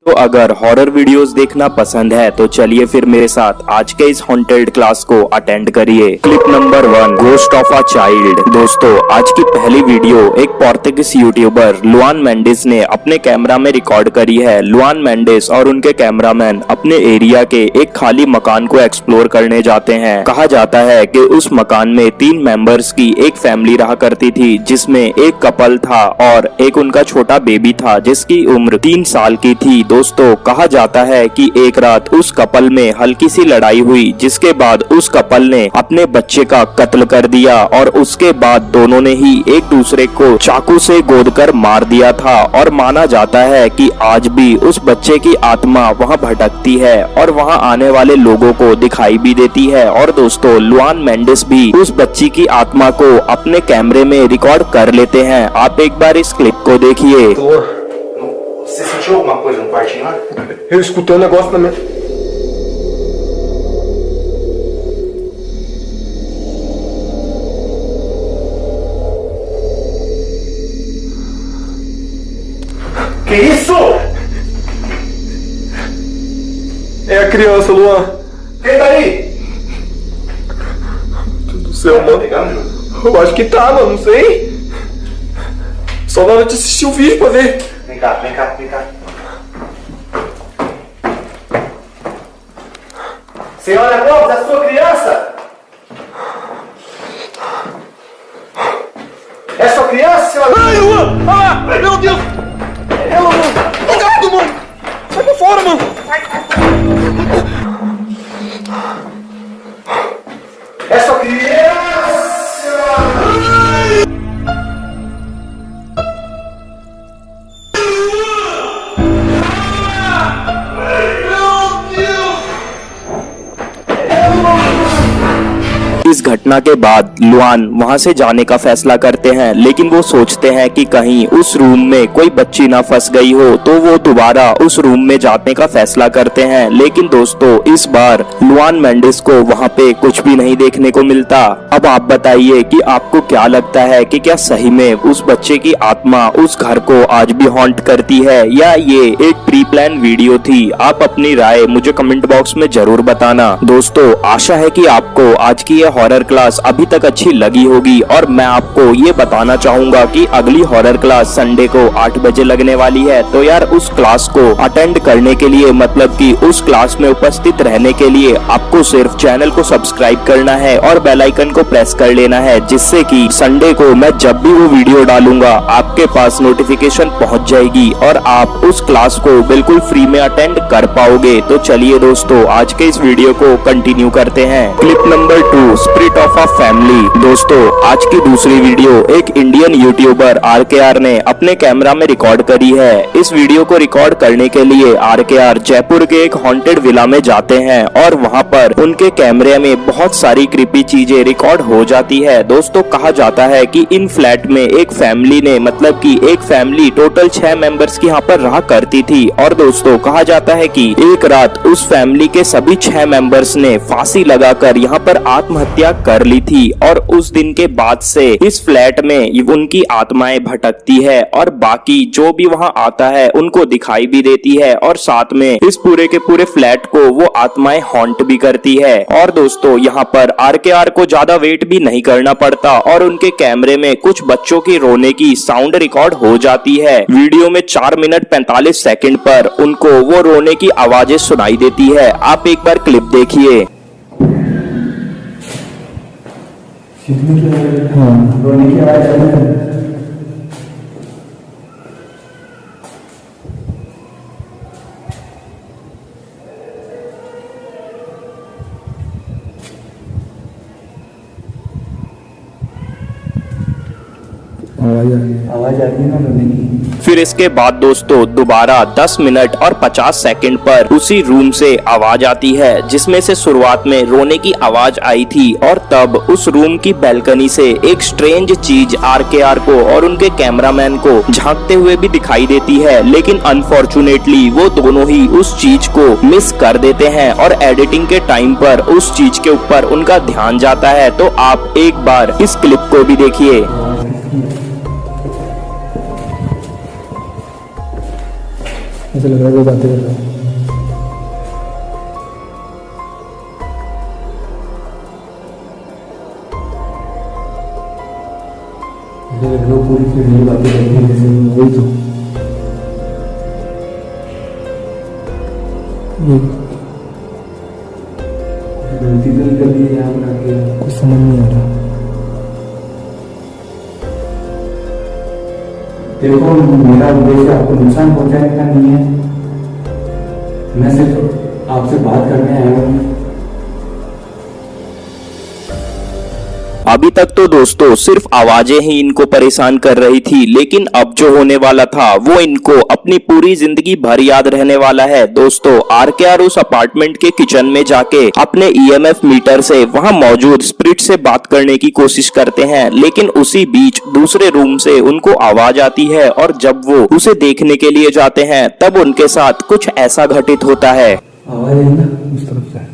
तो अगर horror videos देखना पसंद है तो चलिए फिर मेरे साथ आज के इस हॉन्टेड क्लास को अटेंड करिए। Clip number 1, ghost of a child. दोस्तों, आज की पहली वीडियो एक पोर्तुगीज यूट्यूबर लुआन मेंडिस ने अपने कैमरा में रिकॉर्ड करी है। लुआन मेंडिस और उनके कैमरामैन अपने एरिया के एक खाली मकान को एक्सप्लोर करने जाते हैं। कहा जाता है कि उस मकान में 3 मेंबर्स की एक फैमिली रहा करती थी, जिसमें एक कपल था और एक उनका छोटा बेबी था जिसकी उम्र 3 साल की थी। दोस्तों, कहा जाता है कि एक रात उस कपल में हल्की सी लड़ाई हुई, जिसके बाद उस कपल ने अपने बच्चे का कत्ल कर दिया और उसके बाद दोनों ने ही एक दूसरे को चाकू से गोदकर मार दिया था। और माना जाता है कि आज भी उस बच्चे की आत्मा वहां भटकती है और वहां आने वाले लोगों को दिखाई भी देती है। और दोस्तों, लुआन मेंडिस भी उस बच्ची की आत्मा को अपने कैमरे में रिकॉर्ड कर लेते हैं। आप एक बार इस क्लिप को देखिए। Você sentiu alguma coisa no quartinho lá? Eu escutei um negócio na minha... Que isso? É a criança, Luan. Quem tá aí? Meu Deus do céu, Tá mano. pegando? Eu acho que tá, mano. Não sei. Só na hora de assistir o vídeo pra ver. Vem cá, vem cá, vem cá. Senhora Gomes, a sua criança? É sua criança, senhora? Ai, Luan! Ah, meu Deus! É, Luan! Ô, gato, mano! Sai pra fora, mano! É sua criança? इस घटना के बाद Luann वहां से जाने का फैसला करते हैं, लेकिन वो सोचते हैं कि कहीं उस रूम में कोई बच्ची ना फंस गई हो, तो वो दोबारा उस रूम में जाने का फैसला करते हैं। लेकिन दोस्तों, इस बार लुआन मेंडिस को वहां पे कुछ भी नहीं देखने को मिलता। अब आप बताइए कि आपको क्या लगता है कि क्या सही में उस बच्चे की आत्मा उस घर को आज भी हॉन्ट करती है, या ये एक प्री प्लान वीडियो थी? आप अपनी राय मुझे कमेंट बॉक्स में जरूर बताना। दोस्तों, आशा है कि आपको आज की यह हॉरर क्लास अभी तक अच्छी लगी होगी, और मैं आपको ये बताना चाहूंगा कि अगली हॉरर क्लास संडे को 8 बजे लगने वाली है। तो यार, उस क्लास को अटेंड करने के लिए, मतलब कि उस क्लास में उपस्थित रहने के लिए आपको सिर्फ चैनल को सब्सक्राइब करना है और बेल आइकन को प्रेस कर लेना है, जिससे कि संडे को मैं जब भी वो वीडियो डालूंगा आपके पास नोटिफिकेशन पहुंच जाएगी और आप उस क्लास को बिल्कुल फ्री में अटेंड कर पाओगे। तो चलिए दोस्तों, आज के इस वीडियो को कंटिन्यू करते हैं। Clip number 2, spirit of a family. दोस्तों, आज की दूसरी वीडियो एक इंडियन यूट्यूबर RKR ने अपने कैमरा में रिकॉर्ड करी है। इस वीडियो को रिकॉर्ड करने के लिए RKR जयपुर के एक हॉन्टेड विला में जाते हैं और वहां पर उनके कैमरे में बहुत सारी क्रीपी चीजें रिकॉर्ड हो जाती है। दोस्तों, कहा जाता है कि इन फ्लैट में एक फैमिली ने, मतलब कि एक फैमिली टोटल 6 मेंबर्स की यहाँ पर रहा करती थी। और दोस्तों, कहा जाता है कि एक रात उस फैमिली के सभी 6 मेंबर्स ने फांसी लगाकर यहाँ पर आत्महत्या कर ली थी। और उस दिन के बाद से इस फ्लैट में उनकी आत्माएं भटकती है और बाकी जो भी वहां आता है उनको दिखाई भी देती है, और साथ में इस पूरे के पूरे फ्लैट को वो आत्माएं हॉन्ट भी करती है। और दोस्तों, यहाँ पर RKR को ज्यादा वेट भी नहीं करना पड़ता और उनके कैमरे में कुछ बच्चों की रोने की साउंड रिकॉर्ड हो जाती है। वीडियो में 4 मिनट 45 सेकंड पर उनको वो रोने की आवाजें सुनाई देती है। आप एक बार क्लिप देखिए। रोने की आवाज आ रही है। आवाज आ रही है ना रोने की। फिर इसके बाद दोस्तों दोबारा 10 मिनट और 50 सेकंड पर उसी रूम से आवाज आती है, जिसमें से शुरुआत में रोने की आवाज आई थी और तब उस रूम की बैल्कनी से एक स्ट्रेंज चीज RKR को और उनके कैमरामैन को झांकते हुए भी दिखाई देती है। लेकिन अनफॉर्चुनेटली वो दोनों ही उस चीज को मिस कर देते हैं और एडिटिंग के टाइम पर उस चीज के ऊपर उनका ध्यान जाता है। तो आप एक बार इस क्लिप को भी देखिए। ऐसा लग रहा है वो बातें कर रहा है। लोग पूरी फिर बातें करते हैं जैसे वही तो गलती तो नहीं कर दी यहाँ पर आके, कुछ समझ नहीं आ रहा। देखो मेरा उद्देश्य आपको नुकसान पहुंचाने का नहीं है, मैं सिर्फ आपसे बात करने आया हूँ। अभी तक तो दोस्तों सिर्फ आवाजें ही इनको परेशान कर रही थी, लेकिन अब जो होने वाला था वो इनको अपनी पूरी जिंदगी भर याद रहने वाला है। दोस्तों आरकेआर उस अपार्टमेंट के किचन में जाके अपने ईएमएफ मीटर से वहां मौजूद स्पिरिट से बात करने की कोशिश करते हैं, लेकिन उसी बीच दूसरे रूम से उनको आवाज आती है और जब वो उसे देखने के लिए जाते हैं तब उनके साथ कुछ ऐसा घटित होता है। आवाज आई ना उस तरफ से।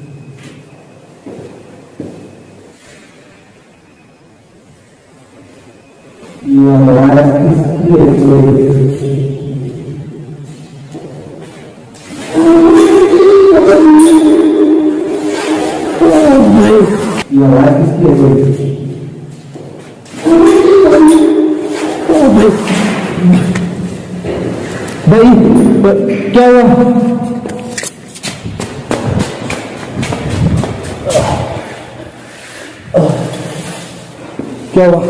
भाई क्या हुआ? क्या हुआ?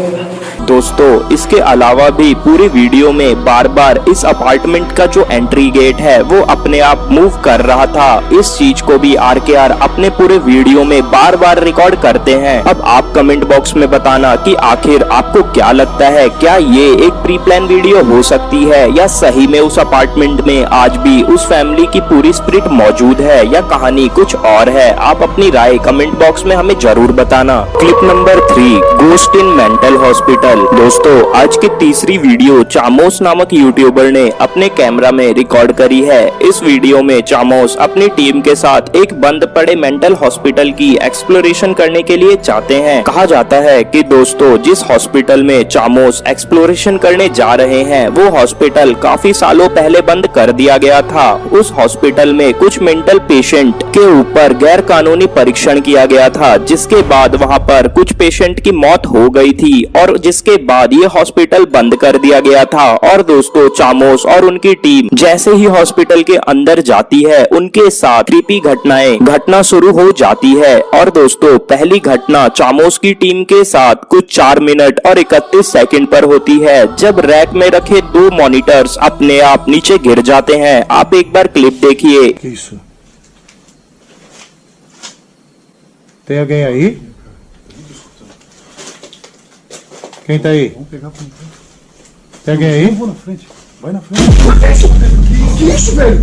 दोस्तों इसके अलावा भी पूरी वीडियो में बार बार इस अपार्टमेंट का जो एंट्री गेट है वो अपने आप मूव कर रहा था। इस चीज को भी आरकेआर अपने पूरे वीडियो में बार बार रिकॉर्ड करते हैं। अब आप कमेंट बॉक्स में बताना कि आखिर आपको क्या लगता है, क्या ये एक प्री प्लान वीडियो हो सकती है या सही में उस अपार्टमेंट में आज भी उस फैमिली की पूरी स्पिरिट मौजूद है या कहानी कुछ और है। आप अपनी राय कमेंट बॉक्स में हमें जरूर बताना। Clip number 3, ghost in mental hospital. दोस्तों आज की तीसरी वीडियो चामोस नामक यूट्यूबर ने अपने कैमरा में रिकॉर्ड करी है। इस वीडियो में चामोस अपनी टीम के साथ एक बंद पड़े मेंटल हॉस्पिटल की एक्सप्लोरेशन करने के लिए जाते हैं। कहा जाता है कि दोस्तों जिस हॉस्पिटल में चामोस एक्सप्लोरेशन करने जा रहे हैं वो हॉस्पिटल काफी सालों पहले बंद कर दिया गया था। उस हॉस्पिटल में कुछ मेंटल पेशेंट के ऊपर गैर कानूनी परीक्षण किया गया था, जिसके बाद वहाँ पर कुछ पेशेंट की मौत हो गई थी और जिसके बाद ये हॉस्पिटल बंद कर दिया गया था। और दोस्तों चामोस और उनकी टीम जैसे ही हॉस्पिटल के अंदर जाती है उनके साथ क्रीपी घटना शुरू हो जाती है। और दोस्तों पहली घटना चामोस की टीम के साथ कुछ 4 मिनट और 31 सेकंड पर होती है, जब रैक में रखे 2 मॉनिटर्स अपने आप नीचे गिर जाते हैं। आप एक बार क्लिप देखिए। Tem alguém aí? Quem tá aí? Tem alguém aí? Vou na frente. Vai na frente. Que isso, velho?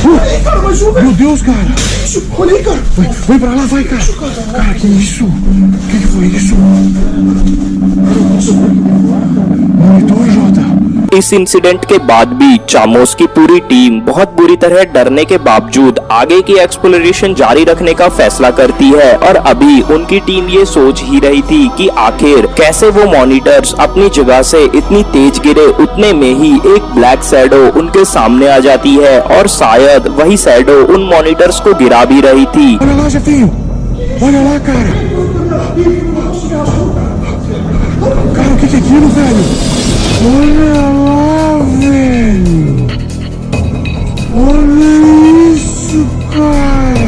Olha aí, cara, mais um, velho. Meu Deus, cara! Que isso? Olha aí, cara. Vai pra lá, vai, cara! Cara, que isso? Que foi isso? Monitor, Jota! इस incident के बाद भी चामोस की पूरी team बहुत बुरी तरह डरने के बावजूद आगे की एक्सप्लोरेशन जारी रखने का फैसला करती है। और अभी उनकी टीम ये सोच ही रही थी कि आखिर कैसे वो मॉनिटर्स अपनी जगह से इतनी तेज गिरे। उतने में ही एक ब्लैक शैडो उनके सामने आ जाती है और शायद वही शैडो उन मॉनिटर्स को गिरा भी रही थी। Olha lá, Jefinho! Olha lá, cara! Cara, o que é aquilo, velho? Olha lá, velho! Olha isso, cara!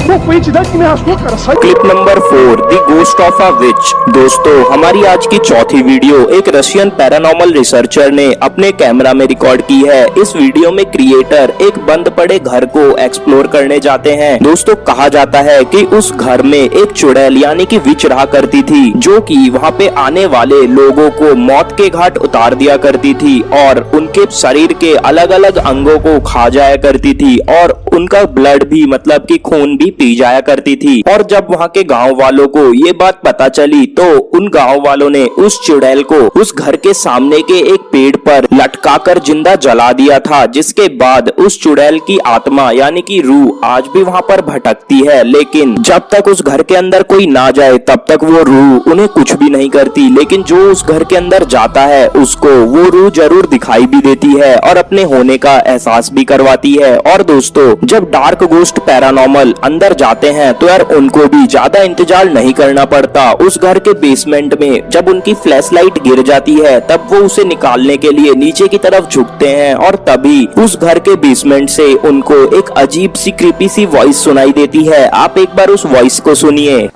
Pô, foi a entidade que me arrastou, cara. Sai. Clip number 4, the ghost of a witch. दोस्तों हमारी आज की चौथी video एक Russian paranormal researcher ने अपने camera में record की है। इस वीडियो में क्रिएटर एक बंद पड़े घर को एक्सप्लोर करने जाते हैं। दोस्तों कहा जाता है कि उस घर में एक चुड़ैल यानी कि विच रहा करती थी, जो कि वहाँ पे आने वाले लोगों को मौत के घाट उतार दिया करती थी और उनके शरीर के अलग अलग अंगों को खा जाया करती थी और उनका ब्लड भी मतलब कि खून भी पी जाया करती थी। और जब वहाँ के गांव वालों को ये बात पता चली तो उन गांव वालों ने उस चुड़ैल को उस घर के सामने के एक पेड़ पर लटकाकर जिंदा जला दिया था, जिसके बाद उस चुड़ैल की आत्मा यानी कि रूह आज भी वहाँ पर भटकती है। लेकिन जब तक उस घर के अंदर कोई ना जाए तब तक वो रूह उन्हें कुछ भी नहीं करती, लेकिन जो उस घर के अंदर जाता है उसको वो रूह जरूर दिखाई भी देती है और अपने होने का एहसास भी करवाती है। और दोस्तों, जब डार्क गोस्ट पैरानॉर्मल अंदर जाते हैं तो यार उनको भी ज्यादा इंतजार नहीं करना पड़ता। उस घर के बेसमेंट में जब उनकी फ्लैश लाइट गिर जाती है तब वो उसे निकालने के लिए नीचे की तरफ झुकते हैं और तभी उस घर के बेसमेंट से उनको एक अजीब सी क्रीपी सी वॉइस सुनाई देती है। आप एक बार उस वॉइस को सुनिए।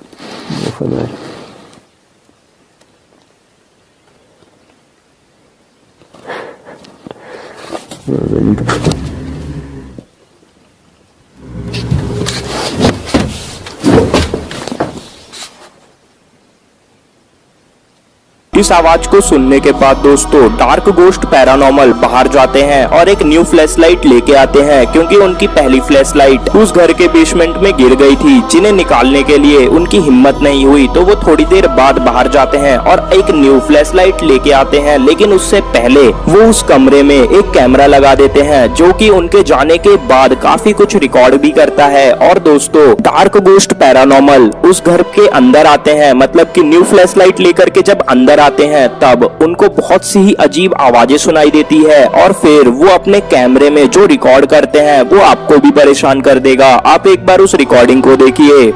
इस आवाज को सुनने के बाद दोस्तों डार्क गोस्ट पैरानॉर्मल बाहर जाते हैं और एक न्यू फ्लैश लाइट लेके आते हैं, क्योंकि उनकी पहली फ्लैश लाइट उस घर के बेसमेंट में गिर गई थी, जिन्हें निकालने के लिए उनकी हिम्मत नहीं हुई। तो वो थोड़ी देर बाद बाहर जाते हैं और एक न्यू फ्लैश लाइट लेके आते हैं, लेकिन उससे पहले वो उस कमरे में एक कैमरा लगा देते हैं जो कि उनके जाने के बाद काफी कुछ रिकॉर्ड भी करता है। और दोस्तों, डार्क गोस्ट पैरानॉर्मल उस घर के अंदर आते हैं, मतलब कि न्यू फ्लैश लाइट लेकर के जब अंदर आते हैं तब उनको बहुत सी ही अजीब आवाजें सुनाई देती है और फिर वो अपने कैमरे में जो रिकॉर्ड करते हैं वो आपको भी परेशान कर देगा। आप एक बार उस रिकॉर्डिंग को देखिए।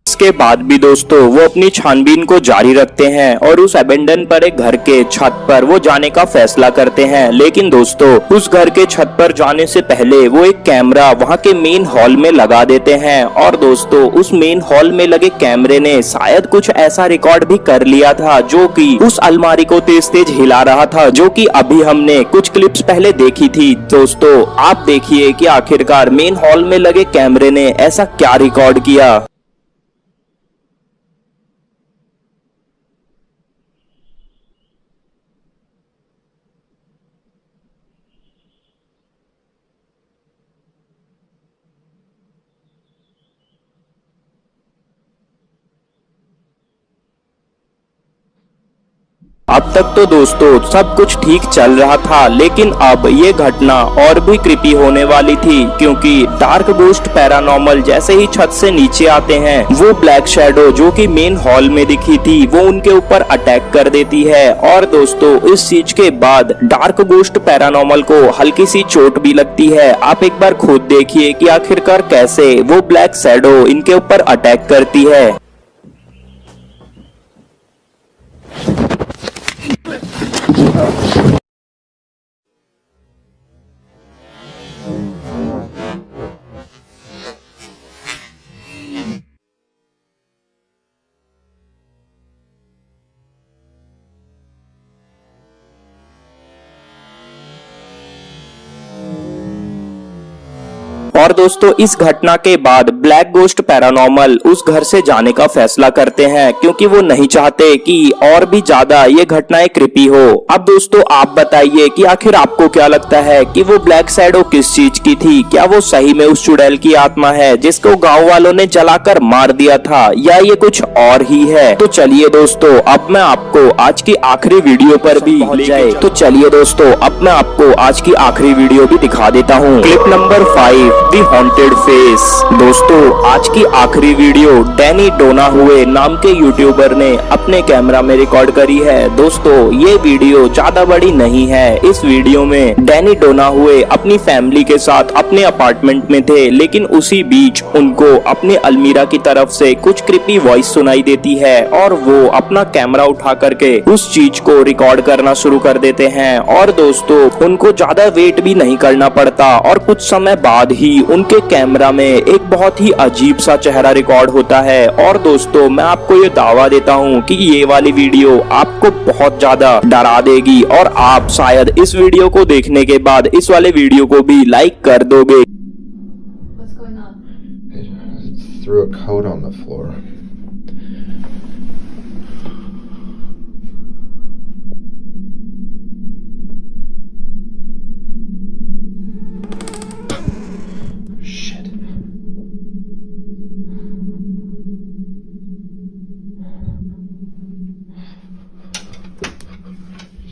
इसके बाद भी दोस्तों वो अपनी छानबीन को जारी रखते हैं और उस अबेंडन पर एक घर के छत पर वो जाने का फैसला करते हैं। लेकिन दोस्तों, उस घर के छत पर जाने से पहले वो एक कैमरा वहां के मेन हॉल में लगा देते हैं। और दोस्तों, उस मेन हॉल में लगे कैमरे ने शायद कुछ ऐसा रिकॉर्ड भी कर लिया था जो कि उस अलमारी को तेज तेज हिला रहा था, जो कि अभी हमने कुछ क्लिप्स पहले देखी थी। दोस्तों, आप देखिए कि आखिरकार मेन हॉल में लगे कैमरे ने ऐसा क्या रिकॉर्ड किया। अब तक तो दोस्तों सब कुछ ठीक चल रहा था, लेकिन अब ये घटना और भी क्रीपी होने वाली थी, क्योंकि डार्क गोस्ट पैरानॉर्मल जैसे ही छत से नीचे आते हैं वो ब्लैक शैडो जो कि मेन हॉल में दिखी थी वो उनके ऊपर अटैक कर देती है। और दोस्तों, इस चीज के बाद डार्क गोस्ट पैरानॉर्मल को हल्की सी चोट भी लगती है। आप एक बार खुद देखिए कि आखिरकार कैसे वो ब्लैक शैडो इनके ऊपर अटैक करती है। और दोस्तों, इस घटना के बाद ब्लैक गोस्ट पैरानॉर्मल उस घर से जाने का फैसला करते हैं, क्योंकि वो नहीं चाहते कि और भी ज्यादा ये घटनाएं क्रिपी हो। अब दोस्तों, आप बताइए कि आखिर आपको क्या लगता है कि वो ब्लैक शैडो किस चीज की थी? क्या वो सही में उस चुड़ैल की आत्मा है जिसको गांव वालों ने जलाकर मार दिया था, या ये कुछ और ही है? तो चलिए दोस्तों, अब मैं आपको आज की आखिरी वीडियो पर भी दिखा देता हूँ। Clip number 5, the haunted face. दोस्तों, आज की आखिरी वीडियो डैनी डोनाहुए नाम के यूट्यूबर ने अपने कैमरा में रिकॉर्ड करी है। दोस्तों ये वीडियो ज्यादा बड़ी नहीं है। इस वीडियो में डैनी डोनाहुए अपनी फैमिली के साथ अपने अपार्टमेंट में थे, लेकिन उसी बीच उनको अपने अलमीरा की तरफ से कुछ क्रिपी वॉइस सुनाई देती है और वो अपना कैमरा उठा करके उस चीज को रिकॉर्ड करना शुरू कर देते हैं। और दोस्तों उनको ज्यादा वेट भी नहीं करना पड़ता और कुछ समय बाद ही उनके कैमरा में एक बहुत ही अजीब सा चेहरा रिकॉर्ड होता है। और दोस्तों मैं आपको ये दावा देता हूँ कि ये वाली वीडियो आपको बहुत ज्यादा डरा देगी और आप शायद इस वीडियो को देखने के बाद इस वाले वीडियो को भी लाइक कर दोगे। What's going on? I threw a coat on the floor. Shit.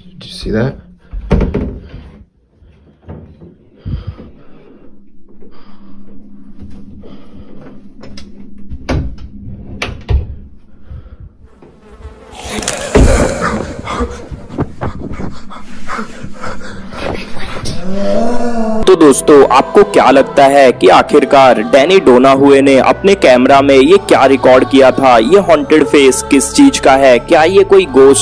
Did you see that? तो दोस्तों आपको क्या लगता है कि आखिरकार डैनी डोनाहुए ने अपने कैमरा में ये क्या रिकॉर्ड किया था? ये हॉन्टेड फेस किस चीज का है? क्या ये कोई गोस्ट